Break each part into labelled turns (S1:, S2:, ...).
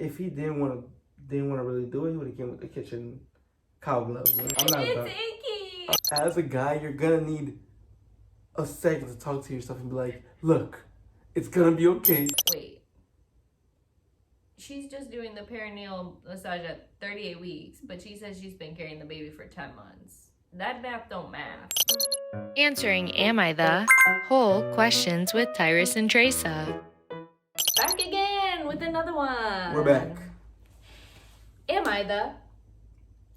S1: if he didn't want to really do it, he would have came with the kitchen cow gloves. You know? I'm not
S2: It's
S1: about.
S2: icky.
S1: As a guy, you're gonna need a second to talk to yourself and be like, look, it's gonna be okay.
S2: Wait. She's just doing the perineal massage at 38 weeks, but she says she's been carrying the baby for 10 months. That math don't math.
S3: Answering Am I the Whole Questions with Tiirous and Treasa.
S2: Back again with another one.
S1: We're back.
S2: Am I the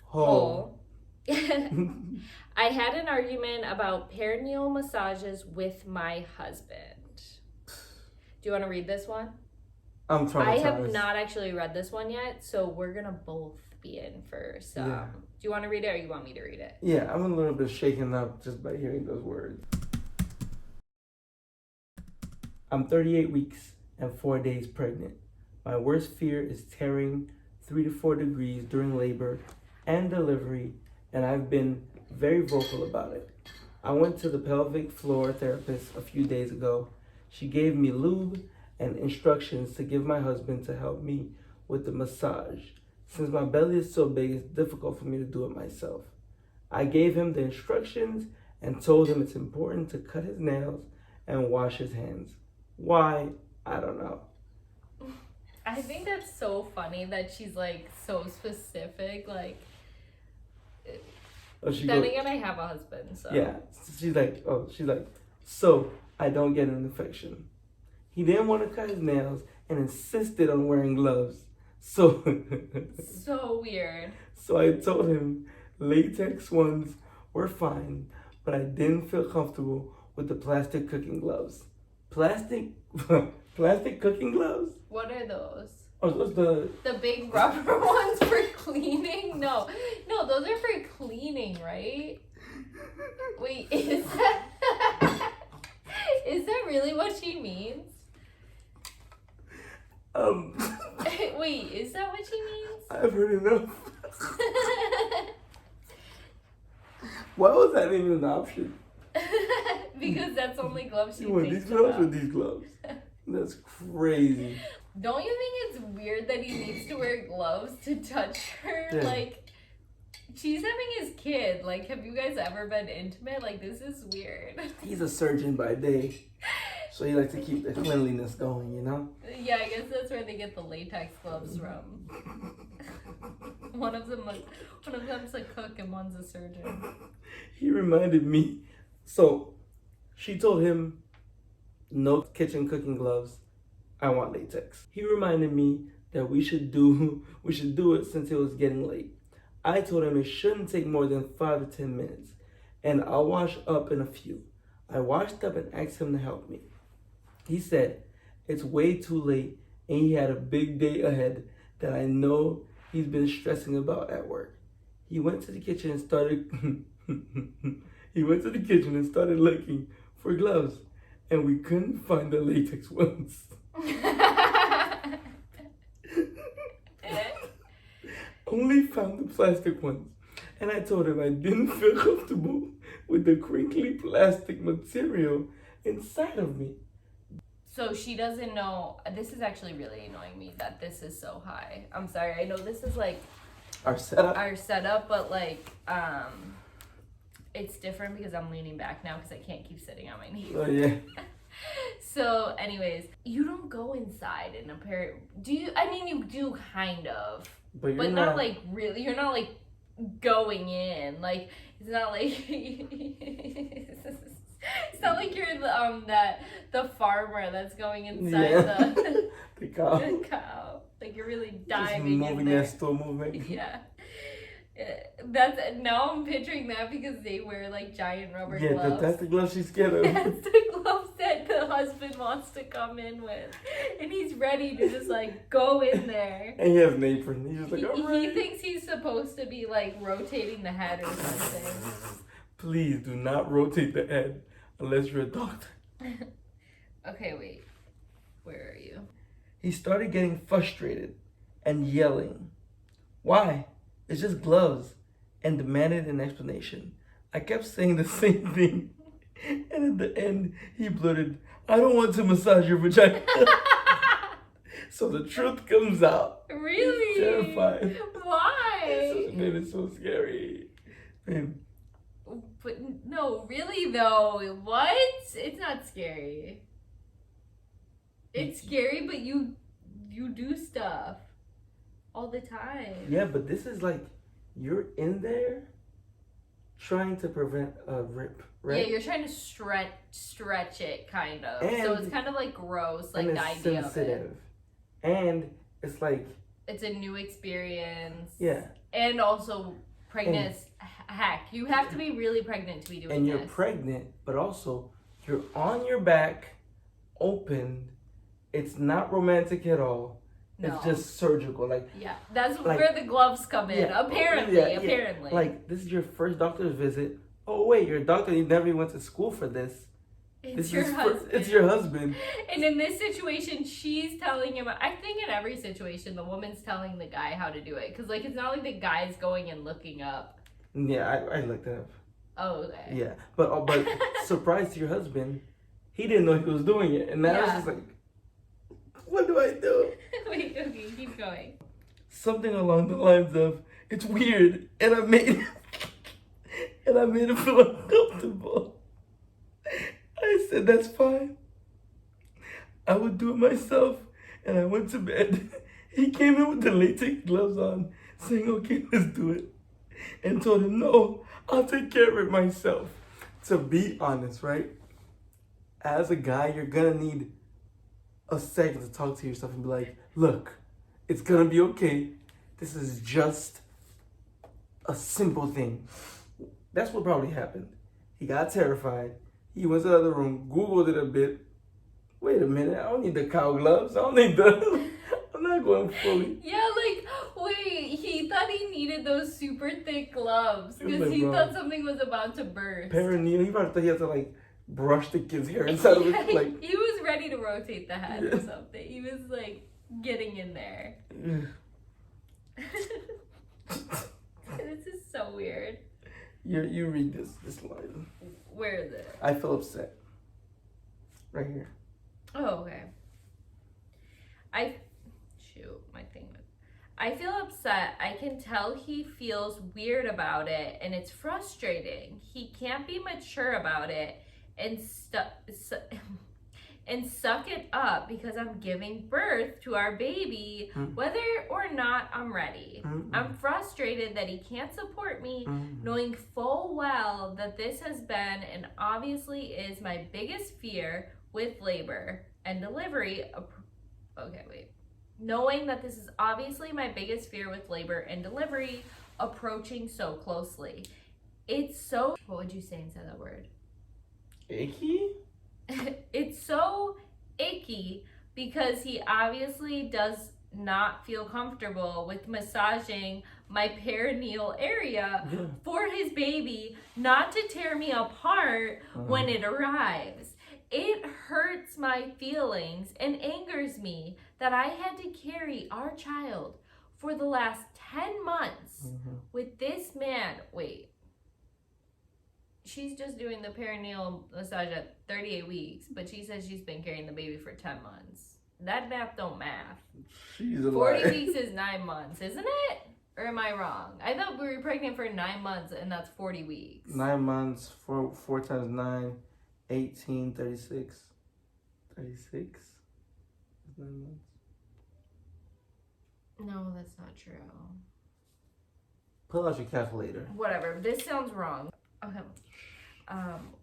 S1: Whole.
S2: I had an argument about perineal massages with my husband. Do you want to read this one?
S1: I'm traumatized.
S2: I have not actually read this one yet, so we're gonna both be in for some.
S1: Yeah.
S2: Do you want to read it or you want me to read it?
S1: Yeah, I'm a little bit shaken up just by hearing those words. I'm 38 weeks and 4 days pregnant. My worst fear is tearing 3 to 4 degrees during labor and delivery, and I've been very vocal about it. I went to the pelvic floor therapist a few days ago. She gave me lube and instructions to give my husband to help me with the massage. Since my belly is so big, it's difficult for me to do it myself. I gave him the instructions and told him it's important to cut his nails and wash his hands. Why? I don't know.
S2: I think that's so funny that she's like so specific. Like, then again, I have a husband, so.
S1: Yeah, she's like, so I don't get an infection. He didn't want to cut his nails and insisted on wearing gloves. So
S2: weird.
S1: So I told him latex ones were fine, but I didn't feel comfortable with the plastic cooking gloves. Plastic cooking gloves?
S2: What are those?
S1: Oh, those
S2: the big rubber ones for cleaning? No, those are for cleaning, right? Wait, is that really what she means? Wait, is that what she means?
S1: I've heard enough. Why was that even an option?
S2: Because that's only gloves she
S1: You want
S2: thinks
S1: these gloves
S2: about.
S1: or these gloves? That's crazy.
S2: Don't you think it's weird that he needs to wear gloves to touch her?
S1: Yeah.
S2: Like, she's having his kid. Like, have you guys ever been intimate? Like, this is weird.
S1: He's a surgeon by day, so he likes to keep the cleanliness going, you know?
S2: Yeah, I guess that's where they get the latex gloves from. One of them's a cook and one's a surgeon.
S1: He reminded me. So, she told him, no kitchen cooking gloves. I want latex. He reminded me that we should do it since it was getting late. I told him it shouldn't take more than 5 to 10 minutes, and I'll wash up in a few. I washed up and asked him to help me. He said it's way too late and he had a big day ahead that I know he's been stressing about at work. He went to the kitchen and started looking for gloves, and we couldn't find the latex ones. Only found the plastic ones, and I told him I didn't feel comfortable with the crinkly plastic material inside of me.
S2: So she doesn't know. This is actually really annoying me that this is so high. I'm sorry. I know this is like
S1: Our setup,
S2: but like it's different because I'm leaning back now because I can't keep sitting on my knees.
S1: Oh yeah.
S2: So anyways, you don't go inside in a pair. Do you? I mean, you do kind of,
S1: But you're
S2: not like really. You're not like going in. Like it's not like it's not like you're the farmer that's going inside
S1: the cow.
S2: the cow. Like you're really
S1: Just
S2: diving
S1: moving
S2: in there.
S1: that still moving.
S2: Yeah. Now I'm picturing that because they wear like giant rubber gloves.
S1: Yeah, that's the glove she's scared of.
S2: That's the gloves that the husband wants to come in with, and he's ready to just like go in there.
S1: And he has an apron. He's just like, all right.
S2: He thinks he's supposed to be like rotating the head or something.
S1: Please do not rotate the head unless you're a doctor.
S2: Okay, wait. Where are you?
S1: He started getting frustrated and yelling. Why? It's just gloves. And demanded an explanation. I kept saying the same thing. And at the end, he blurted, I don't want to massage your vagina. So the truth comes out.
S2: Really?
S1: It's terrifying.
S2: Why?
S1: Babe, it's so scary. Babe.
S2: But no, really though. What? It's not scary. It's scary, but you do stuff all the time.
S1: Yeah, but this is like, you're in there trying to prevent a rip, right?
S2: Yeah, you're trying to stretch it, kind of.
S1: And,
S2: so it's kind of like gross, like
S1: and
S2: the
S1: it's
S2: idea
S1: sensitive.
S2: of it.
S1: And it's like,
S2: It's a new experience.
S1: yeah.
S2: And also, pregnant as heck. You have to be really pregnant to be doing this.
S1: And you're pregnant, but also you're on your back, open. It's not romantic at all.
S2: No.
S1: It's just surgical. Like,
S2: yeah, that's
S1: like,
S2: where the gloves come in.
S1: yeah,
S2: Apparently.
S1: yeah. Like, this is your first doctor's visit. Oh wait, your doctor, you never went to school for this.
S2: It's your husband.
S1: It's your husband.
S2: And in this situation, she's telling him. I think in every situation, the woman's telling the guy how to do it. Because, like, it's not like the guy's going and looking up.
S1: Yeah, I looked it up.
S2: Oh, okay.
S1: Yeah, but surprise to your husband, he didn't know he was doing it, and now it's just like, what do I do?
S2: Wait, okay, keep going.
S1: Something along the lines of, it's weird, and I made him feel uncomfortable. I said, that's fine. I would do it myself, and I went to bed. He came in with the latex gloves on, saying, okay, let's do it. And told him, no, I'll take care of it myself. To be honest, right? As a guy, you're gonna need a second to talk to yourself and be like, look, it's gonna be okay. This is just a simple thing. That's what probably happened. He got terrified. He went to the other room, Googled it a bit. Wait a minute, I don't need the cow gloves. I don't need the... I'm not going fully.
S2: Yeah, like, wait, he thought he needed those super thick gloves because
S1: like,
S2: he
S1: bro,
S2: thought something was about to burst.
S1: Perineal, he probably thought he had to, like, brush the kid's hair inside of it. Like,
S2: he was ready to rotate the head or something. He was, like, getting in there. This is so weird.
S1: You read this line.
S2: Where is it?
S1: I feel upset. Right here.
S2: Oh, okay. I feel upset. I can tell he feels weird about it, and it's frustrating. He can't be mature about it and suck it up because I'm giving birth to our baby, whether or not I'm ready. I'm frustrated that he can't support me, knowing full well that this has been and obviously is my biggest fear with labor and delivery. Knowing that this is obviously my biggest fear with labor and delivery approaching so closely. It's so... What would you say instead of that word?
S1: Icky?
S2: It's so icky because he obviously does not feel comfortable with massaging my perineal area for his baby, not to tear me apart when it arrives. It hurts my feelings and angers me that I had to carry our child for the last 10 months with this man. Wait. She's just doing the perineal massage at 38 weeks, but she says she's been carrying the baby for 10 months. That math don't math.
S1: She's a
S2: 40
S1: lie.
S2: weeks is 9 months, isn't it? Or am I wrong? I thought we were pregnant for 9 months and that's 40 weeks.
S1: 9 months, 4 times 9, 18, 36. 36? 9 months.
S2: No, that's not true.
S1: Pull out your calculator.
S2: Whatever. This sounds wrong. Okay.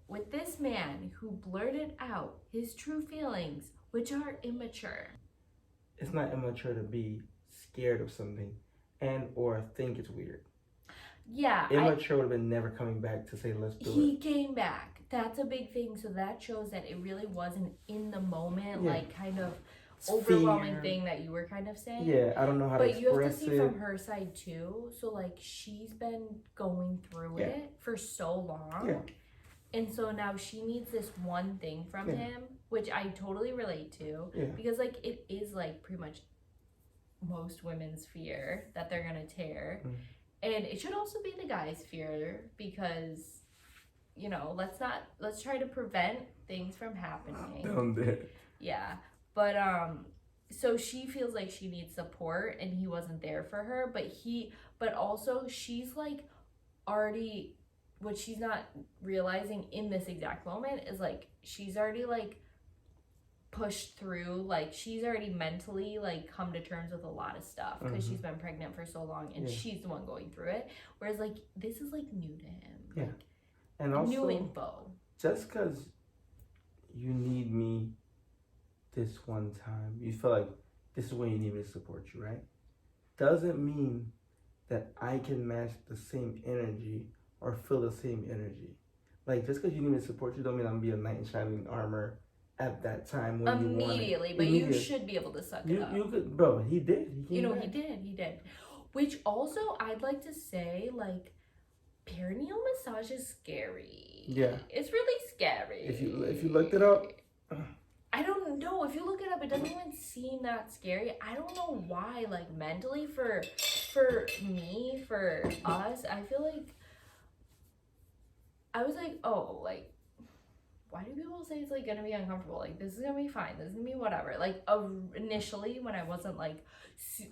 S2: With this man who blurted out his true feelings, which are immature.
S1: It's not immature to be scared of something and or think it's weird.
S2: Yeah.
S1: Immature would have been never coming back to say, let's do it.
S2: He came back. That's a big thing. So that shows that it really wasn't in the moment, like kind of
S1: It's
S2: overwhelming
S1: fear.
S2: thing that you were kind of saying.
S1: Yeah, I don't know how to express it.
S2: But you have to see from her side too. So like she's been going through it for so long.
S1: Yeah.
S2: And so now she needs this one thing from him, which I totally relate to.
S1: Yeah.
S2: Because like it is like pretty much most women's fear that they're gonna tear. And it should also be the guy's fear because, you know, let's try to prevent things from happening.
S1: Down there.
S2: Yeah. But so she feels like she needs support and he wasn't there for her, but also she's like already, what she's not realizing in this exact moment is like she's already like pushed through, like she's already mentally like come to terms with a lot of stuff because she's been pregnant for so long and she's the one going through it, whereas like this is like new to him, like,
S1: and also
S2: new info.
S1: Just because you need me this one time, you feel like this is when you need me to support you, right? Doesn't mean that I can match the same energy or feel the same energy. Like, just because you need me to support you don't mean I'm gonna be a knight in shining armor at that time when you want it.
S2: Immediately, but you should be able to suck it up.
S1: You could, bro. He did. He came back.
S2: He did. Which also, I'd like to say, like, perineal massage is scary.
S1: Yeah,
S2: it's really scary.
S1: If you looked it up,
S2: I don't know. If you look it up, it doesn't even seem that scary. I don't know why. Like mentally, for me, for us, I feel like I was like, oh, like, why do people say it's like gonna be uncomfortable? Like, this is gonna be fine. This is gonna be whatever. Like initially, when I wasn't like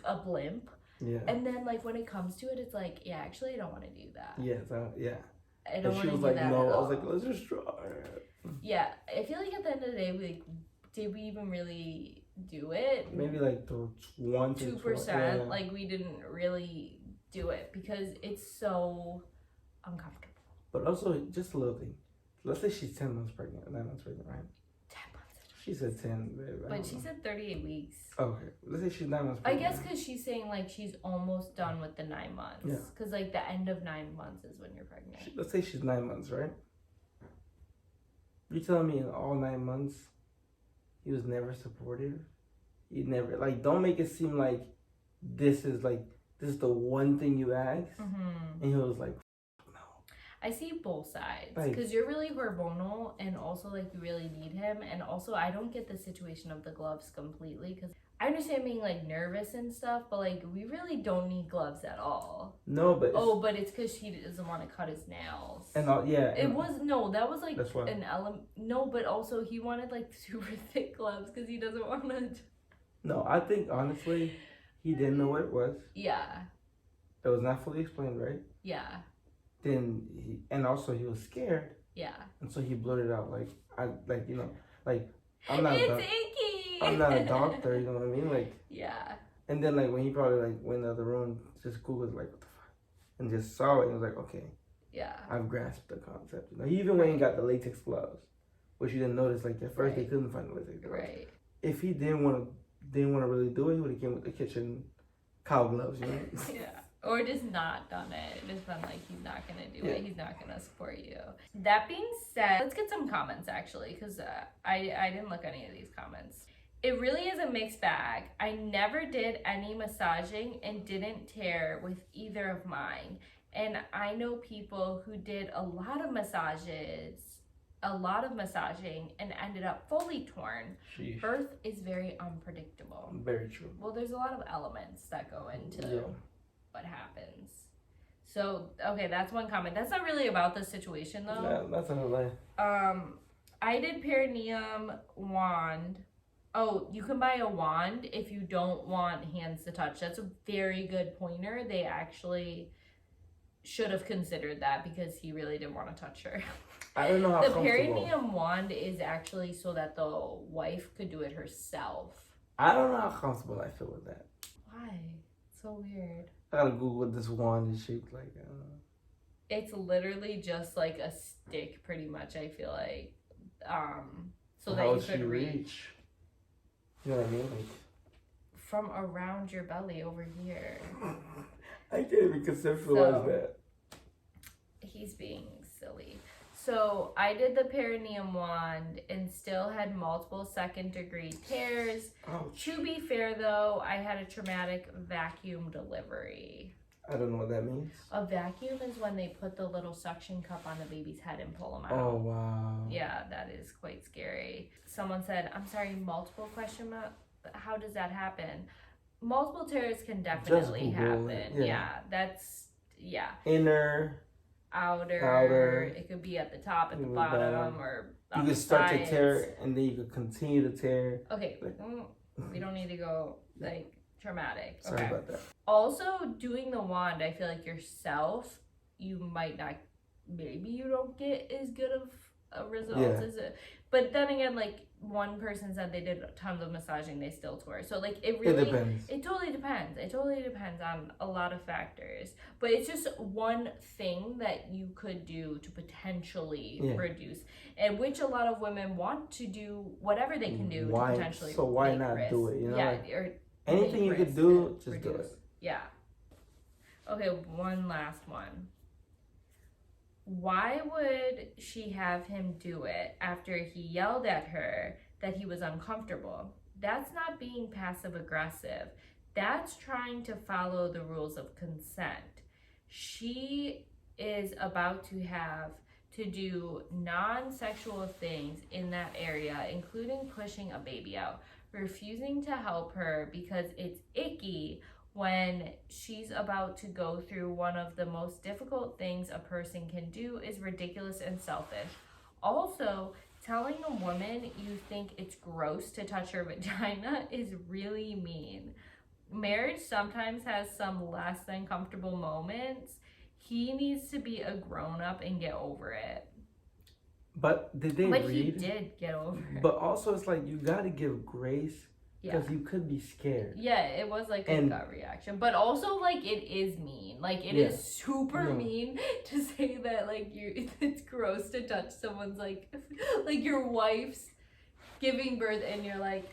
S2: a blimp.
S1: Yeah.
S2: And then like when it comes to it, it's like, yeah, actually, I don't want to do that.
S1: Yeah. Yeah.
S2: I don't want to do
S1: like,
S2: that.
S1: No.
S2: At all.
S1: I was like, let's just try.
S2: Yeah, I feel like at the end of the day, did we even really do it?
S1: Maybe like the
S2: 2%.
S1: Yeah.
S2: Like we didn't really do it because it's so uncomfortable.
S1: But also, just a little thing. Let's say she's 10 months pregnant, 9 months pregnant, right?
S2: 10 months.
S1: She said 10, babe.
S2: But she said 38 weeks.
S1: Okay, let's say she's 9 months
S2: I
S1: pregnant.
S2: guess because she's saying like she's almost done with the 9 months.
S1: Yeah.
S2: Because like the end of 9 months is when you're pregnant.
S1: Let's say she's 9 months, right? You telling me in all 9 months, he was never supportive? He never, like, don't make it seem like this is the one thing you asked.
S2: Mm-hmm.
S1: And he was like, no.
S2: I see both sides.
S1: Like,
S2: because you're really hormonal and also like you really need him. And also I don't get the situation of the gloves completely because I understand being like nervous and stuff, but like we really don't need gloves at all.
S1: No, but
S2: but it's because he doesn't want to cut his nails.
S1: And all, yeah.
S2: That was like
S1: that's why.
S2: an element. No, but also he wanted like super thick gloves because he doesn't want to.
S1: No, I think honestly, he didn't know what it was.
S2: Yeah.
S1: It was not fully explained, right?
S2: Yeah.
S1: Then and also he was scared.
S2: Yeah.
S1: And so he blurted out I'm not.
S2: It's icky.
S1: I'm not a doctor, you know what I mean? Like.
S2: Yeah.
S1: And then when he probably went in the other room, just Googled what the fuck, and just saw it and was like, okay.
S2: Yeah.
S1: I've grasped the concept. He even went and got the latex gloves, which you didn't notice. Like at first they couldn't find the latex gloves.
S2: Right.
S1: If he didn't want to really do it, he would have came with the kitchen cow gloves, you know?
S2: Yeah. Or just not done it. Just been like, he's not going to do it. He's not going to support you. That being said, let's get some comments actually, because I didn't look at any of these comments. It really is a mixed bag. I never did any massaging and didn't tear with either of mine. And I know people who did a lot of massaging and ended up fully torn.
S1: Sheesh.
S2: Birth is very unpredictable.
S1: Very true.
S2: Well, there's a lot of elements that go into what happens. So, okay, that's one comment. That's not really about the situation though.
S1: No, that's not a lie.
S2: I did perineum wand. Oh, you can buy a wand if you don't want hands to touch. That's a very good pointer. They actually should have considered that because he really didn't want to touch her.
S1: I don't know how
S2: the perineum wand is actually so that the wife could do it herself.
S1: I don't know how comfortable I feel with that.
S2: Why? It's so weird.
S1: I gotta Google what this wand is shaped like. I don't know.
S2: It's literally just like a stick, pretty much. I feel like, so that you could reach.
S1: You know what I mean? Like
S2: from around your belly over here.
S1: I can't even conceptualize that.
S2: He's being silly. So I did the perineum wand and still had multiple second-degree tears.
S1: Ouch.
S2: To be fair, though, I had a traumatic vacuum delivery.
S1: I don't know what that means.
S2: A vacuum is when they put the little suction cup on the baby's head and pull them out.
S1: Oh, wow.
S2: Yeah, that is quite scary. Someone said, I'm sorry, multiple question mark? How does that happen? Multiple tears can definitely happen. That's
S1: inner,
S2: outer. It could be at the top, at the bottom, or on
S1: you
S2: the
S1: could start
S2: sides.
S1: to tear and then you could continue to tear.
S2: Okay, We don't need to go like traumatic.
S1: Sorry about that.
S2: Also, doing the wand, I feel like yourself, you might not, maybe you don't get as good of a result as it. But then again, like one person said they did tons of massaging, they still tore. So like it
S1: depends.
S2: It totally depends. It totally depends on a lot of factors. But it's just one thing that you could do to potentially reduce, and which a lot of women want to do whatever they can do to potentially.
S1: So why not do it? You know,
S2: or
S1: anything you could do, just
S2: reduce.
S1: do it.
S2: Yeah. Okay, one last one. Why would she have him do it after he yelled at her that he was uncomfortable? That's not being passive aggressive. That's trying to follow the rules of consent. She is about to have to do non-sexual things in that area, including pushing a baby out, refusing to help her because it's icky when she's about to go through one of the most difficult things a person can do is ridiculous and selfish. Also, telling a woman you think it's gross to touch her vagina is really mean. Marriage sometimes has some less than comfortable moments. He needs to be a grown-up and get over it.
S1: But did they
S2: But
S1: read?
S2: he did get over it.
S1: But also, it's like you gotta give grace. Because you could be scared.
S2: Yeah, it was like a gut reaction. But also, like, it is mean. Like, it is super mean to say that, like, it's gross to touch someone's, like your wife's giving birth and you're like,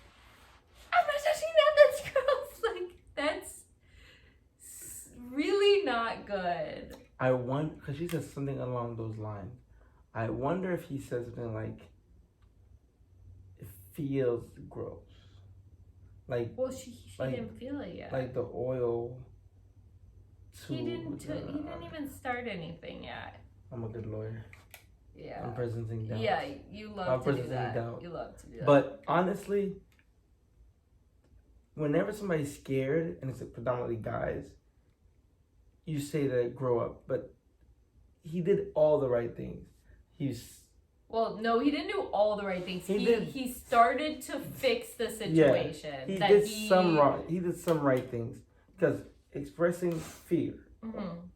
S2: I'm not touching that, that's gross. Like, that's really not good.
S1: Because she says something along those lines. I wonder if he says something like, it feels gross. Like,
S2: well, she didn't feel it yet.
S1: Like the oil.
S2: He didn't even start anything yet.
S1: I'm a good lawyer.
S2: Yeah.
S1: I'm presenting doubt.
S2: Yeah, you love to do that. You love to do that.
S1: But honestly, whenever somebody's scared, and it's predominantly guys, you say that grow up. But he did all the right things.
S2: Well, no, he didn't do all the right things. He started to fix the situation.
S1: Yeah, he did some right things. Because expressing fear,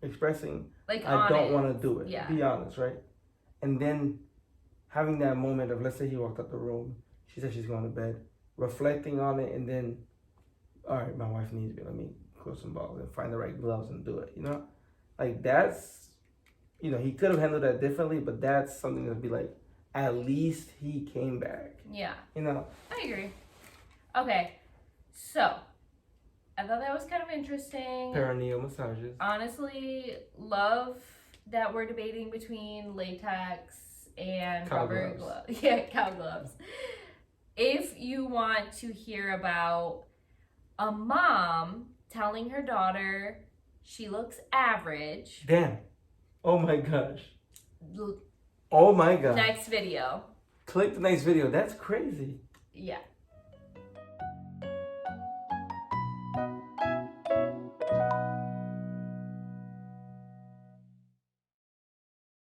S1: expressing like I don't want to do it. Yeah. Be honest, right? And then having that moment of, let's say he walked out the room, she said she's going to bed, reflecting on it, and then, all right, my wife needs me. Let me close some balls and find the right gloves and do it. You know, like that's, you know, he could have handled that differently, but that's something that'd be like, at least he came back. Yeah. You know?
S2: I agree. Okay. So, I thought that was kind of interesting.
S1: Perineal massages.
S2: Honestly, love that we're debating between latex and rubber gloves. Yeah, cow gloves. If you want to hear about a mom telling her daughter she looks average.
S1: Damn. Oh my gosh. Oh my god.
S2: Next video.
S1: Click the next video. That's crazy.
S2: Yeah.